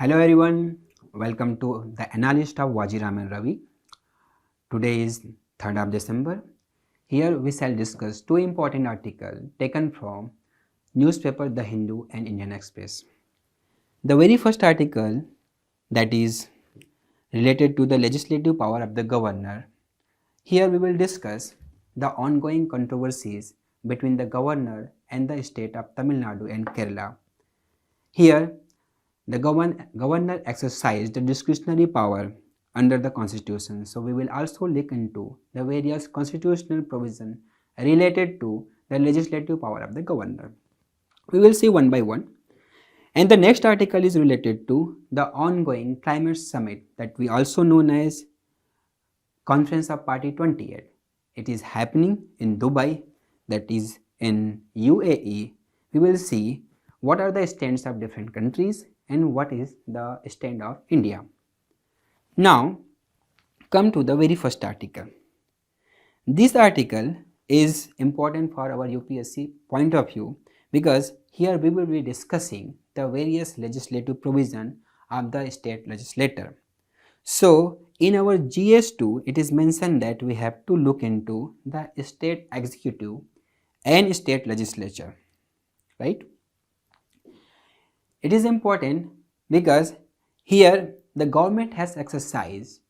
Hello everyone, welcome to the Analyst of Wajiram and Ravi. Today is 3rd of December. Here we shall discuss two important articles taken from newspaper The Hindu and Indian Express. The very first article, that is related to the legislative power of the governor. Here we will discuss the ongoing controversies between the governor and the state of Tamil Nadu and Kerala. Here the governor exercised the discretionary power under the constitution. So we will also look into the various constitutional provisions related to the legislative power of the governor. We will see one by one. And the next article is related to the ongoing climate summit that we also known as Conference of Party 28. It is happening in Dubai, that is in UAE. We will see what are the stands of different countries and what is the stand of India. Now come to the very first article. This article is important for our UPSC point of view because here we will be discussing the various legislative provision of the state legislature. So in our GS2 it is mentioned that we have to look into the state executive and state legislature, right? It is important because here the government has exercised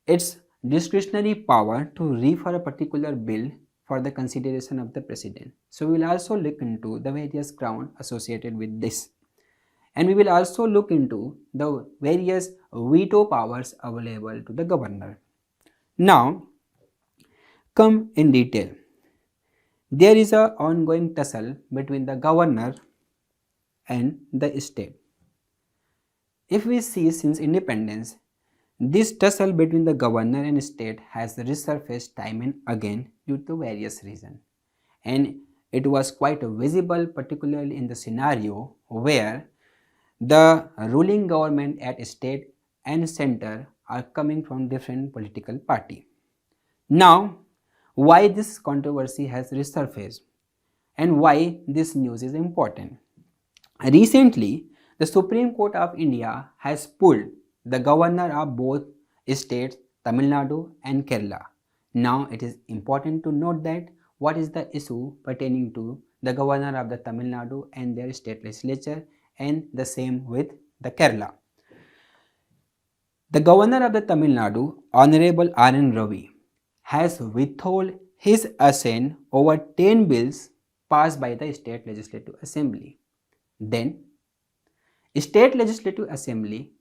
its discretionary power to refer a particular bill for the consideration of the president. So we will also look into the various grounds associated with this. And we will also look into the various veto powers available to the governor. Now, come in detail. There is an ongoing tussle between the governor and the state. If we see since independence, this tussle between the governor and state has resurfaced time and again due to various reasons. And it was quite visible particularly in the scenario where the ruling government at state and center are coming from different political party. Now, why this controversy has resurfaced and why this news is important? Recently, the Supreme Court of India has pulled the governor of both states, Tamil Nadu and Kerala. Now, it is important to note that what is the issue pertaining to the governor of the Tamil Nadu and their state legislature, and the same with the Kerala. The governor of the Tamil Nadu, Honorable R.N. Ravi, has withheld his assent over 10 bills passed by the State Legislative Assembly. Then, State Legislative Assembly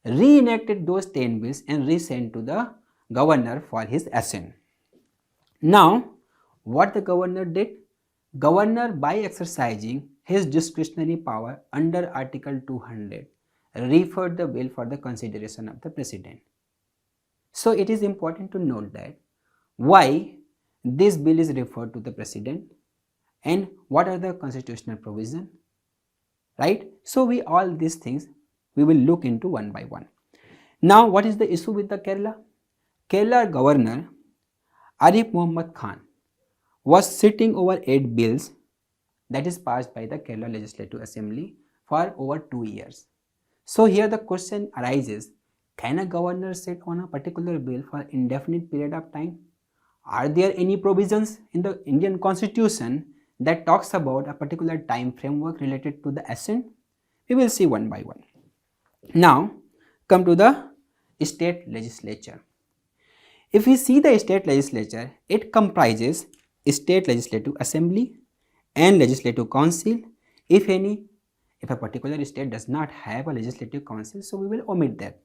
reenacted those 10 bills and resent to the governor for his assent. Now, what the governor did? Governor, by exercising his discretionary power under Article 200, referred the bill for the consideration of the president. So it is important to note that why this bill is referred to the president and what are the constitutional provisions, right? So all these things we will look into one by one. Now what is the issue with the Kerala? Kerala governor Arif Muhammad Khan was sitting over 8 bills that is passed by the Kerala Legislative Assembly for over 2 years. So here the question arises, can a governor sit on a particular bill for indefinite period of time? Are there any provisions in the Indian Constitution that talks about a particular time framework related to the assent? We will see one by one. Now come to the state legislature. If we see the state legislature, it comprises state legislative assembly and legislative council, if any. If a particular state does not have a legislative council, so we will omit that,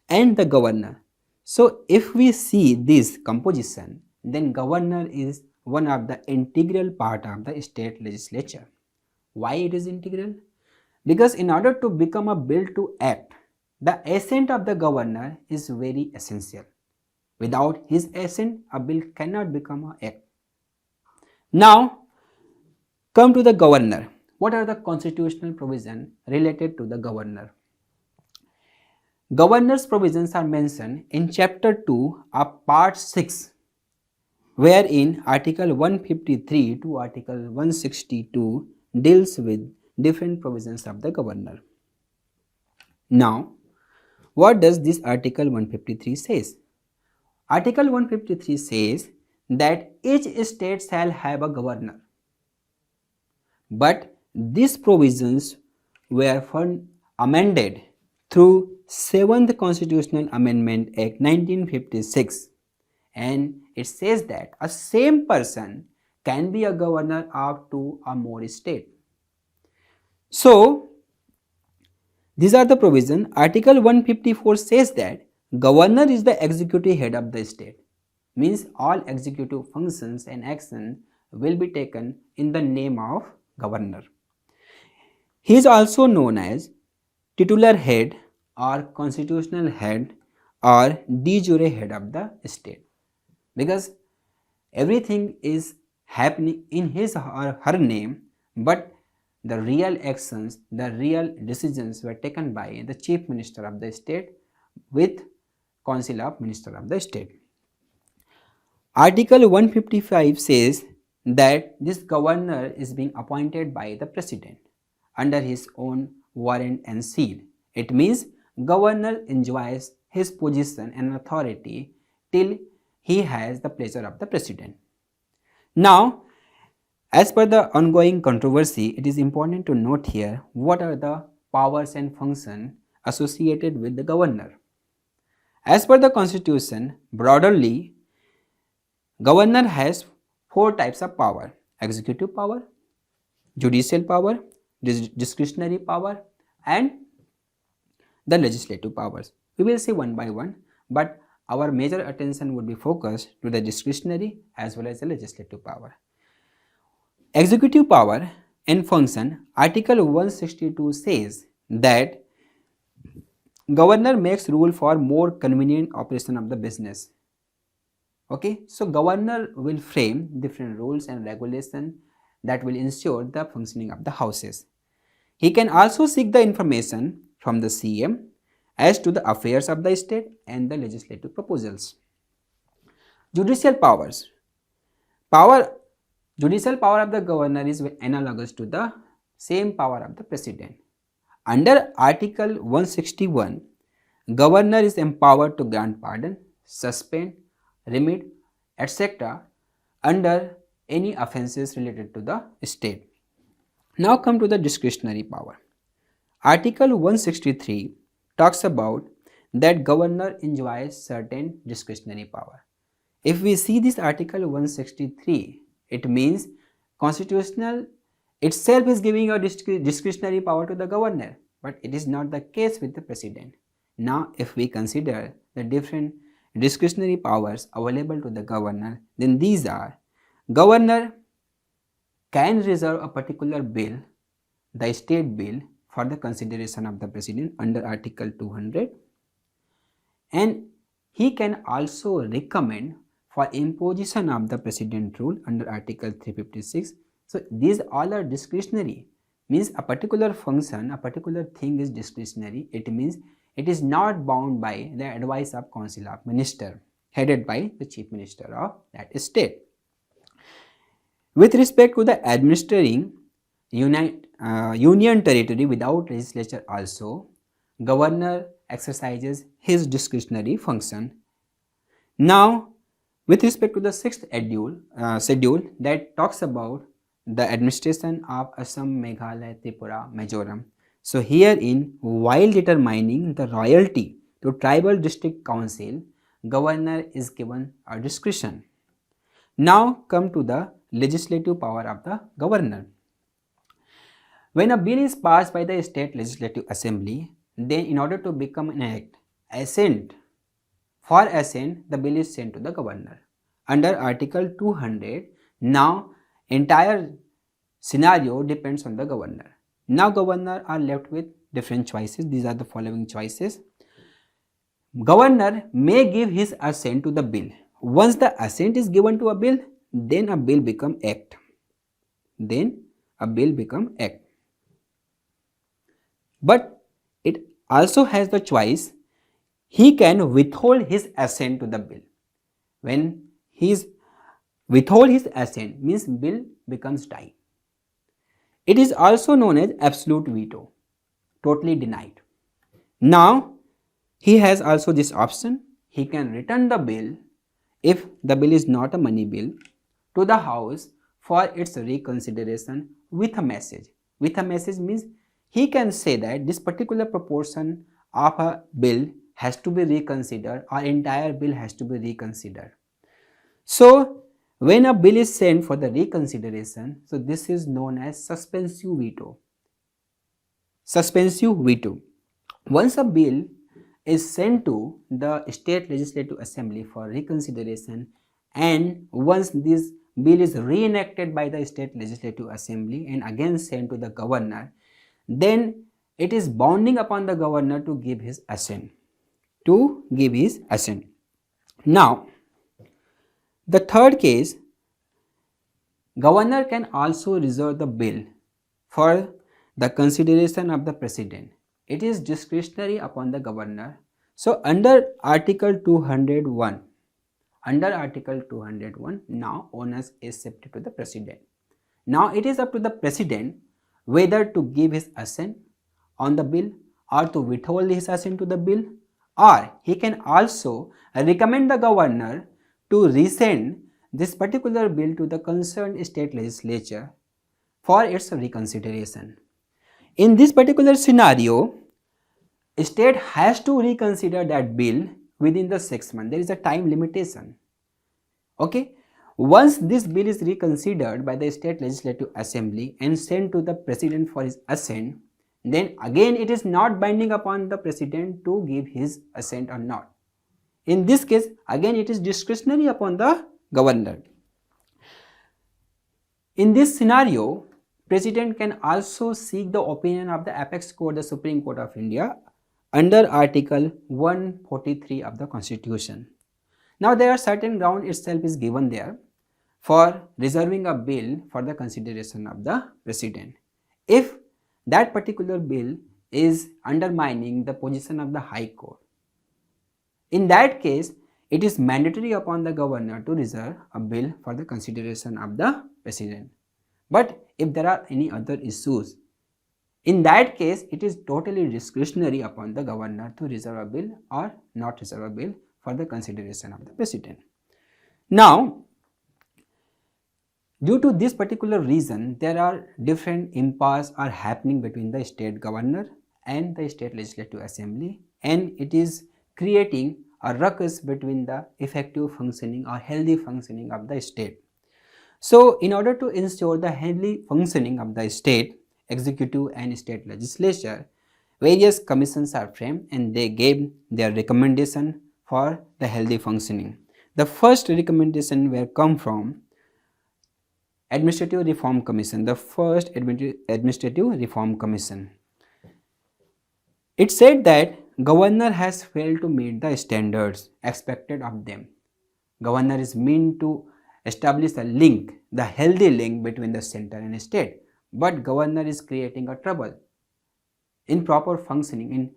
and the governor. So if we see this composition, then governor is one of the integral part of the state legislature. Why it is integral? Because in order to become a bill to act, the assent of the governor is very essential. Without his assent, a bill cannot become an act. Now, come to the governor. What are the constitutional provisions related to the governor? Governor's provisions are mentioned in Chapter 2 of Part 6, wherein Article 153 to Article 162 deals with different provisions of the governor. Now, What does this Article 153 says? Article 153 says that each state shall have a governor. But these provisions were amended through 7th Constitutional Amendment Act 1956, and it says that a same person can be a governor up to a more state. So, these are the provisions. Article 154 says that governor is the executive head of the state, means all executive functions and action will be taken in the name of governor. He is also known as titular head or constitutional head or de jure head of the state, because everything is happening in his or her name, but the real actions, the real decisions were taken by the chief minister of the state with council of minister of the state. Article 155 says that this governor is being appointed by the president under his own warrant and seal. It means governor enjoys his position and authority till he has the pleasure of the president. Now, as per the ongoing controversy, it is important to note here what are the powers and functions associated with the governor. As per the constitution, broadly, governor has 4 types of power: executive power, judicial power, discretionary power, and the legislative powers. We will see one by one, but our major attention would be focused to the discretionary as well as the legislative power. Executive power and function. Article 162 says that governor makes rule for more convenient operation of the business. Okay, so governor will frame different rules and regulations that will ensure the functioning of the houses. He can also seek the information from the CM as to the affairs of the state and the legislative proposals. Judicial powers. Judicial power of the governor is analogous to the same power of the president. Under Article 161, governor is empowered to grant pardon, suspend, remit, etc. under any offences related to the state. Now come to the discretionary power. Article 163 talks about that governor enjoys certain discretionary power. If we see this Article 163, it means constitutional itself is giving a discretionary power to the governor, but it is not the case with the president. Now, if we consider the different discretionary powers available to the governor, then these are: governor can reserve a particular bill, the state bill, for the consideration of the president under Article 200, and he can also recommend for imposition of the president rule under Article 356. So these all are discretionary, means a particular function, a particular thing is discretionary. It means it is not bound by the advice of council of minister headed by the chief minister of that state. With respect to the administering union territory without legislature also, governor exercises his discretionary function. Now, with respect to the 6th schedule that talks about the administration of Assam, Meghalaya, Tripura, Mizoram. So herein, while determining the royalty to tribal district council, governor is given a discretion. Now come to the legislative power of the governor. When a bill is passed by the state legislative assembly, then in order to become an act, for assent, the bill is sent to the governor. Under Article 200, now entire scenario depends on the governor. Now governor are left with different choices. These are the following choices. Governor may give his assent to the bill. Once the assent is given to a bill, then a bill become act. But it also has the choice, he can withhold his assent to the bill. When he withhold his assent, means bill becomes die. It is also known as absolute veto, totally denied. Now, he has also this option. He can return the bill if the bill is not a money bill to the house for its reconsideration with a message. With a message means he can say that this particular proportion of a bill has to be reconsidered or entire bill has to be reconsidered. So when a bill is sent for the reconsideration, so this is known as suspensive veto. Suspensive veto. Once a bill is sent to the state legislative assembly for reconsideration, and once this bill is reenacted by the state legislative assembly and again sent to the governor, then it is bounding upon the governor to give his assent. Now, the third case, governor can also reserve the bill for the consideration of the president. It is discretionary upon the governor. So under Article 201, now onus is shifted to the president. Now it is up to the president whether to give his assent on the bill or to withhold his assent to the bill, or he can also recommend the governor to resend this particular bill to the concerned state legislature for its reconsideration. In this particular scenario, state has to reconsider that bill within the 6 months. There is a time limitation. Okay. Once this bill is reconsidered by the state legislative assembly and sent to the president for his assent, then again it is not binding upon the president to give his assent or not. In this case, again it is discretionary upon the governor. In this scenario, president can also seek the opinion of the apex court, the Supreme Court of India, under Article 143 of the Constitution. Now there are certain ground itself is given there for reserving a bill for the consideration of the president. If that particular bill is undermining the position of the High Court, in that case it is mandatory upon the governor to reserve a bill for the consideration of the president. But if there are any other issues, in that case it is totally discretionary upon the governor to reserve a bill or not reserve a bill for the consideration of the president. Now, due to this particular reason, there are different impasse are happening between the state governor and the state legislative assembly, and it is creating a ruckus between the effective functioning or healthy functioning of the state. So in order to ensure the healthy functioning of the state executive and state legislature, various commissions are framed and they gave their recommendation for the healthy functioning. The first recommendation will come from Administrative Reform Commission, the first Administrative Reform Commission. It said that governor has failed to meet the standards expected of them. Governor is meant to establish a link, the healthy link between the center and state, but governor is creating a trouble in proper functioning.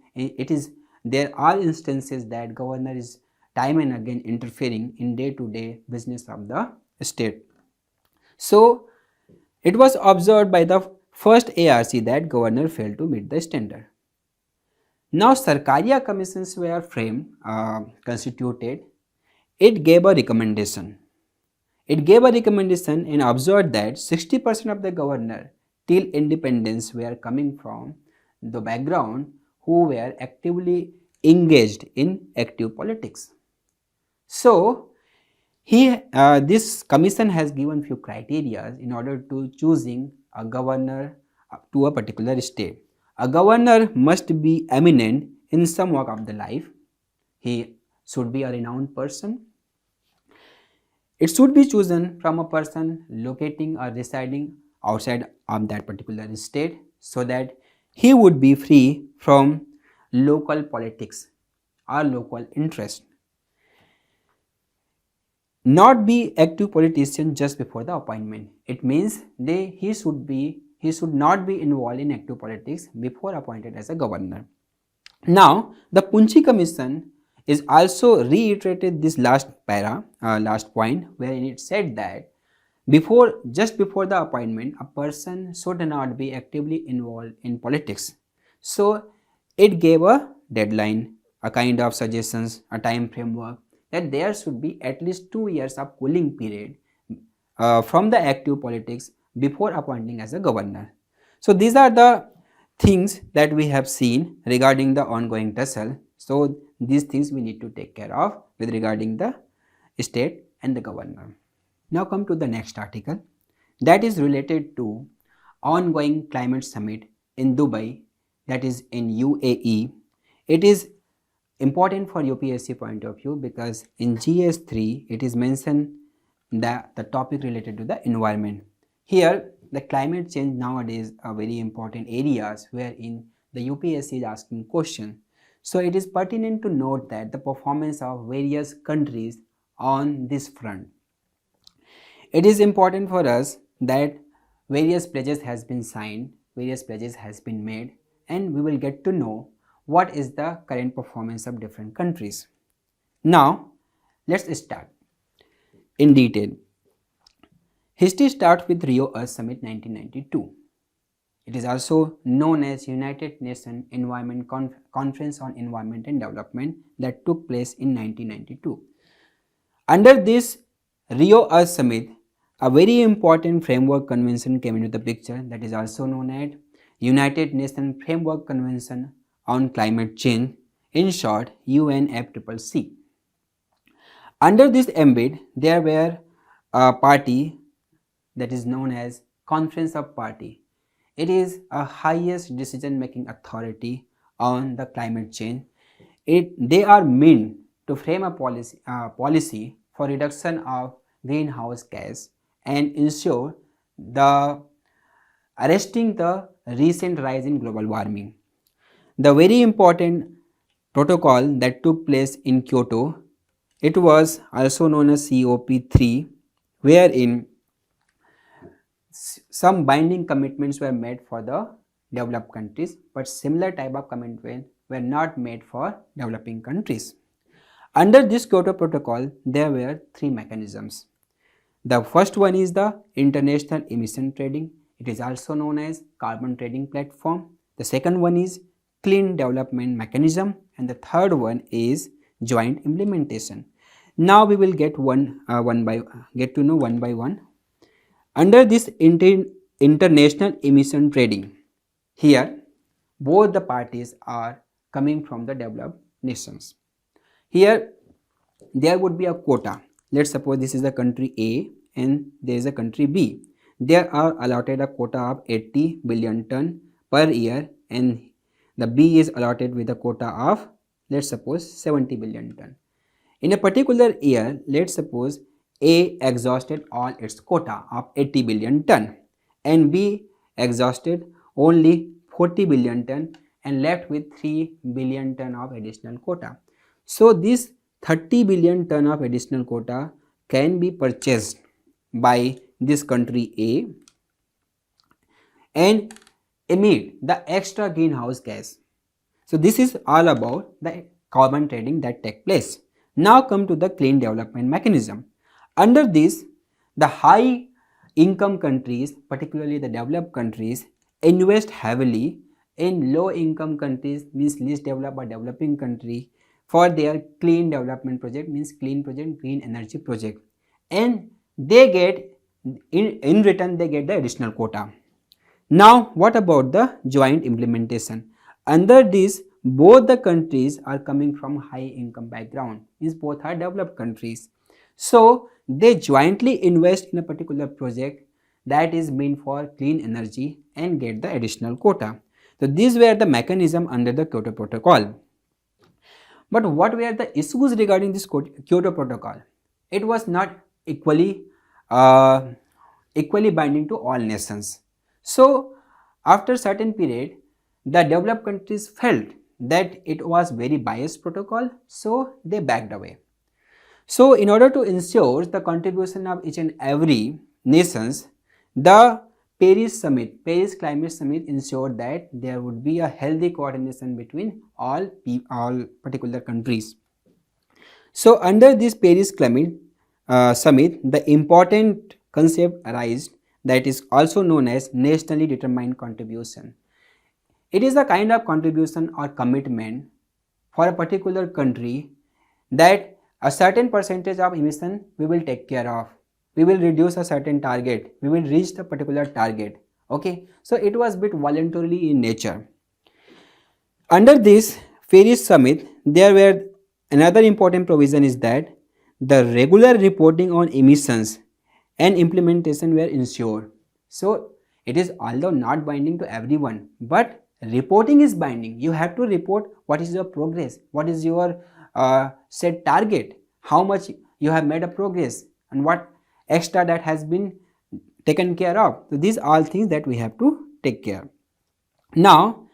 There are instances that governor is time and again interfering in day-to-day business of the state. So it was observed by the first ARC that governor failed to meet the standard. Now Sarkaria commissions were framed, constituted. It gave a recommendation. And observed that 60% of the governor till independence were coming from the background who were actively engaged in active politics. So this commission has given few criteria in order to choosing a governor to a particular state. A governor must be eminent in some walk of the life. He should be a renowned person. It should be chosen from a person locating or residing outside of that particular state, so that he would be free from local politics or local interest. Not be active politician just before the appointment. It means he should not be involved in active politics before appointed as a governor. Now the Punchi Commission is also reiterated this last point, wherein it said that just before the appointment, a person should not be actively involved in politics. So it gave a deadline a kind of suggestions, a time framework, that there should be at least 2 years of cooling period from the active politics before appointing as a governor. So these are the things that we have seen regarding the ongoing tussle. So these things we need to take care of with regarding the state and the governor. Now come to the next article that is related to ongoing climate summit in Dubai, that is in UAE. It is important for UPSC point of view because in GS3 it is mentioned that the topic related to the environment. Here the climate change nowadays are very important areas wherein the UPSC is asking question. So it is pertinent to note that the performance of various countries on this front. It is important for us that various pledges has been signed, various pledges has been made, and we will get to know what is the current performance of different countries. Now let's start in detail. History starts with Rio Earth Summit 1992. It is also known as United Nations Environment Conference on Environment and Development that took place in 1992. Under this Rio Earth Summit, a very important framework convention came into the picture that is also known as United Nations Framework Convention on Climate Change, in short UNFCCC. Under this ambit, there were a party that is known as Conference of Party. It is a highest decision-making authority on the climate change. They are meant to frame a policy for reduction of greenhouse gas and ensure the arresting the recent rise in global warming. The very important protocol that took place in Kyoto, it was also known as COP3, wherein some binding commitments were made for the developed countries, but similar type of commitments were not made for developing countries. Under this Kyoto Protocol, there were 3 mechanisms. The first one is the International Emission Trading. It is also known as Carbon Trading Platform. The second one is Clean Development Mechanism, and the third one is Joint Implementation. Now we will get to know one by one. Under this International Emission Trading, here both the parties are coming from the developed nations. Here there would be a quota. Let's suppose this is the country A and there is a country B. There are allotted a quota of 80 billion ton per year, and the B is allotted with a quota of, let's suppose, 70 billion ton. In a particular year, let's suppose A exhausted all its quota of 80 billion ton and B exhausted only 40 billion ton and left with 3 billion ton of additional quota. So this 30 billion ton of additional quota can be purchased by this country A and emit the extra greenhouse gas. So this is all about the carbon trading that take place. Now come to the clean development mechanism. Under this, the high income countries, particularly the developed countries, invest heavily in low income countries, means least developed or developing country, for their clean development project, means clean project, green energy project, and they get in return they get the additional quota. Now what about the joint implementation? Under this, both the countries are coming from high income background, means both are developed countries. So they jointly invest in a particular project that is meant for clean energy and get the additional quota. So these were the mechanism under the Kyoto Protocol. But what were the issues regarding this Kyoto Protocol? It was not equally binding to all nations. So after certain period, the developed countries felt that it was very biased protocol, so they backed away. So in order to ensure the contribution of each and every nations, the Paris Climate Summit ensured that there would be a healthy coordination between all particular countries. So under this Paris Climate Summit, the important concept arose that is also known as nationally determined contribution. It is a kind of contribution or commitment for a particular country that a certain percentage of emission we will take care of. We will reduce a certain target. We will reach the particular target. Okay, so it was bit voluntarily in nature. Under this Paris Summit, there were another important provision is that the regular reporting on emissions and implementation were ensured. So it is although not binding to everyone, but reporting is binding. You have to report what is your progress, what is your set target, how much you have made a progress, and what extra that has been taken care of. So these are all things that we have to take care. Now,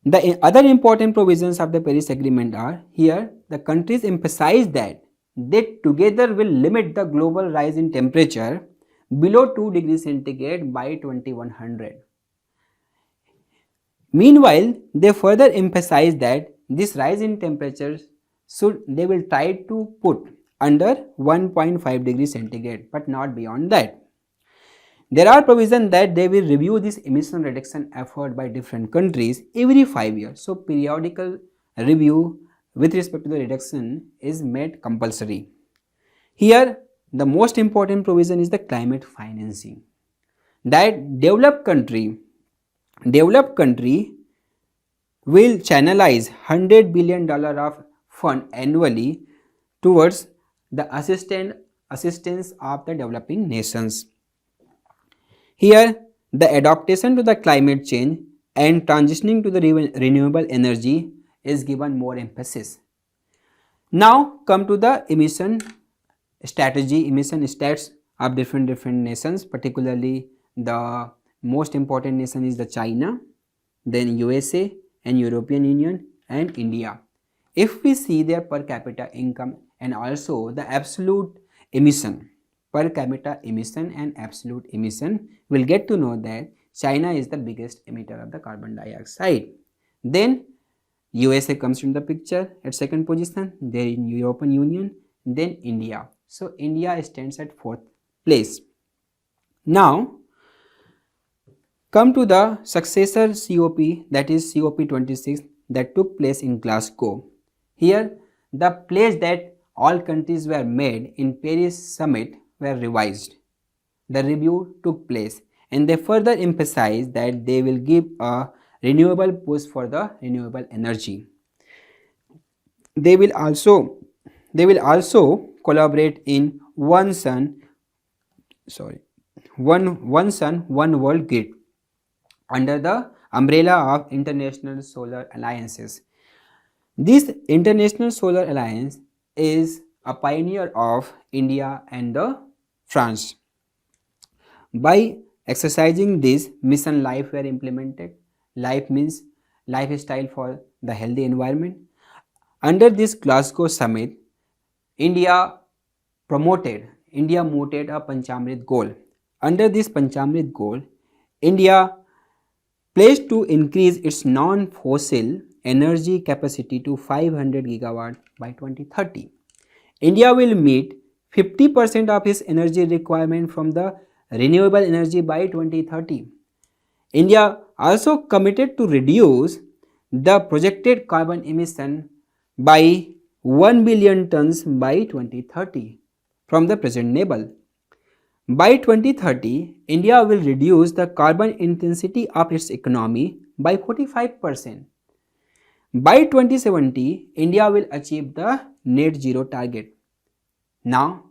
the other important provisions of the Paris Agreement are here the countries emphasize that they together will limit the global rise in temperature below 2 degrees centigrade by 2100. Meanwhile, they further emphasize that this rise in temperatures they will try to put under 1.5 degrees centigrade but not beyond that. There are provisions that they will review this emission reduction effort by different countries every 5 years. So, periodical review with respect to the reduction is made compulsory. Here, the most important provision is the climate financing. That developed country will channelize $100 billion of fund annually towards the assistance of the developing nations. Here, the adaptation to the climate change and transitioning to the renewable energy is given more emphasis. Now, come to the emission strategy, emission stats of different nations, particularly the most important nation is the China, then USA and European Union and India. If we see their per capita income and also the absolute emission, per capita emission and absolute emission, we'll get to know that China is the biggest emitter of the carbon dioxide. Then USA comes in the picture at second position, then European Union, then India. So India stands at 4th place. Now come to the successor COP, that is COP26 that took place in Glasgow. Here the pledge that all countries were made in Paris Summit were revised. The review took place and they further emphasized that they will give a renewable push for the renewable energy. They will also collaborate in one sun, one world grid under the umbrella of International Solar Alliances. This International Solar Alliance is a pioneer of India and France. By exercising this, mission life were implemented. Life means lifestyle for the healthy environment. Under this Glasgow summit, India mooted a Panchamrit goal. Under this Panchamrit goal, India pledged to increase its non-fossil energy capacity to 500 gigawatt by 2030. India will meet 50% of its energy requirement from the renewable energy by 2030. India also committed to reduce the projected carbon emission by 1 billion tons by 2030 from the present level. By 2030, India will reduce the carbon intensity of its economy by 45%. By 2070, India will achieve the net zero target. Now,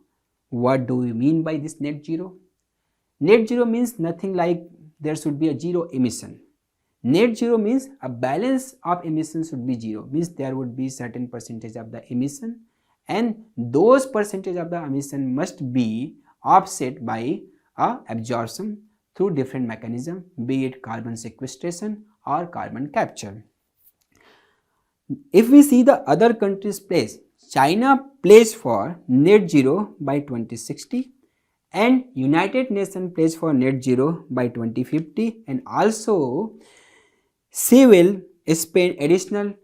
what do we mean by this net zero? Net zero means nothing like there should be a zero emission. Net zero means a balance of emissions should be zero, means there would be certain percentage of the emission and those percentage of the emission must be offset by absorption through different mechanism, be it carbon sequestration or carbon capture. If we see the other countries' place, China pledged for net zero by 2060 and United Nations pledged for net zero by 2050 and also she will spend additional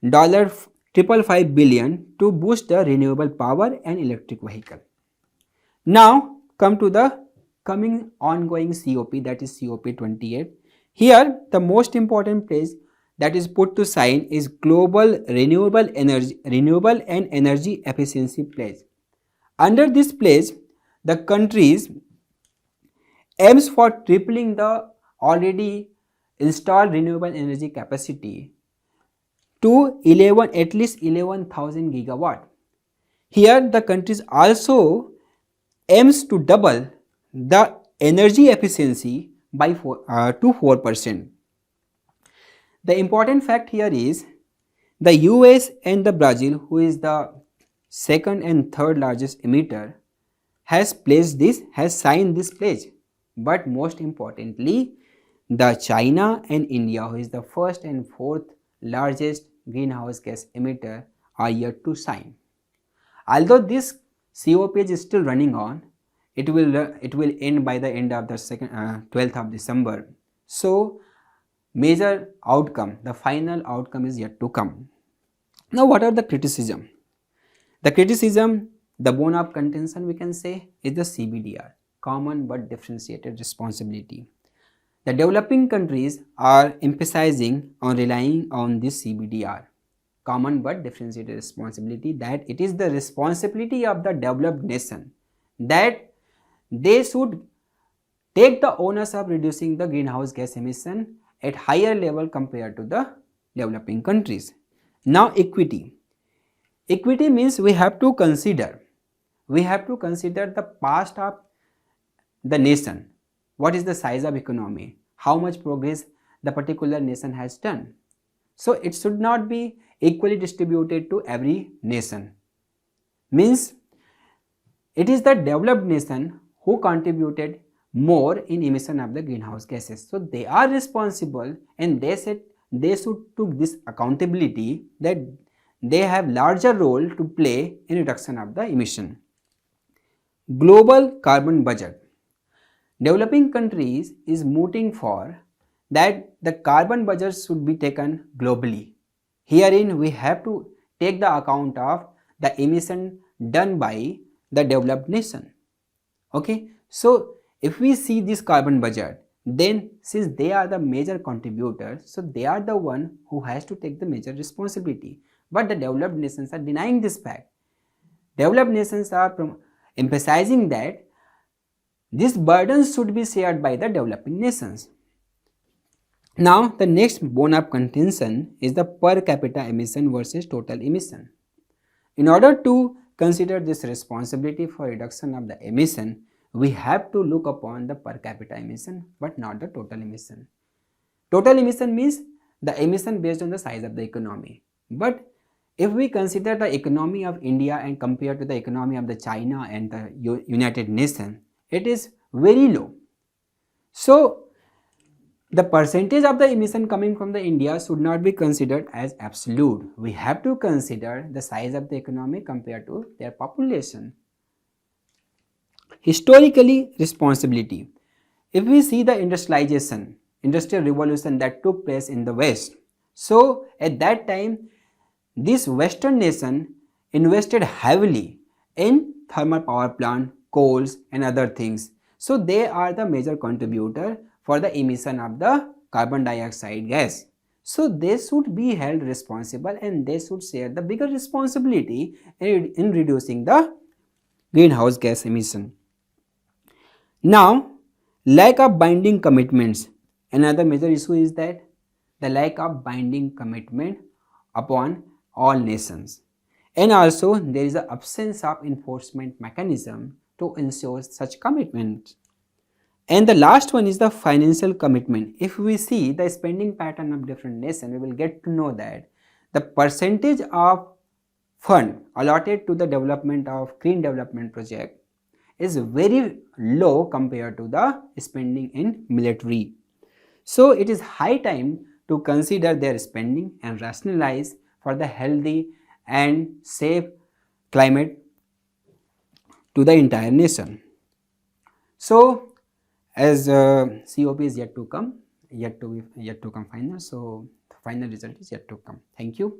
$555 billion to boost the renewable power and electric vehicle. Now come to the ongoing COP, that is COP28. Here the most important pledge that is put to sign is Global Renewable and Energy Efficiency Pledge. Under this pledge, the countries aims for tripling the already installed renewable energy capacity to at least 11,000 gigawatt. Here the countries also aims to double the energy efficiency by to 4%. The important fact here is the US and the Brazil, who is the second and third largest emitter, has signed this pledge. But most importantly, the China and India, who is the first and fourth largest greenhouse gas emitter, are yet to sign. Although this COP is still running on, it will end by the end of the 12th of December. So major outcome, the final outcome is yet to come. Now what are the criticism? The criticism, the bone of contention we can say, is the CBDR, common but differentiated responsibility. The developing countries are emphasizing on relying on this CBDR, common but differentiated responsibility, that it is the responsibility of the developed nation that they should take the onus of reducing the greenhouse gas emission at higher level compared to the developing countries. Now equity. Equity means we have to consider the past of the nation. What is the size of economy? How much progress the particular nation has done? So it should not be equally distributed to every nation. Means it is the developed nation who contributed more in emission of the greenhouse gases. So they are responsible, and they should take this accountability that they have larger role to play in reduction of the emission. Global carbon budget. Developing countries is mooting for that the carbon budget should be taken globally. Herein we have to take the account of the emission done by the developed nation. Okay, so if we see this carbon budget, then since they are the major contributors, so they are the one who has to take the major responsibility. But the developed nations are denying this fact. Developed nations are emphasizing that this burden should be shared by the developing nations. Now the next bone of contention is the per capita emission versus total emission. In order to consider this responsibility for reduction of the emission, we have to look upon the per capita emission but not the total emission. Total emission means the emission based on the size of the economy. But if we consider the economy of India and compare to the economy of the China and the United Nations, it is very low. So the percentage of the emission coming from the India should not be considered as absolute. We have to consider the size of the economy compared to their population. Historically, responsibility. If we see the industrial revolution that took place in the West, so at that time this Western nation invested heavily in thermal power plant, coals and other things. So they are the major contributor for the emission of the carbon dioxide gas. So they should be held responsible and they should share the bigger responsibility in reducing the greenhouse gas emission. Now, lack of binding commitments. Another major issue is that the lack of binding commitment upon all nations, and also there is an absence of enforcement mechanism to ensure such commitment. And the last one is the financial commitment. If we see the spending pattern of different nations, we will get to know that the percentage of fund allotted to the development of green development project is very low compared to the spending in military. So it is high time to consider their spending and rationalize for the healthy and safe climate to the entire nation. So as COP is yet to come final, so the final result is yet to come. Thank you.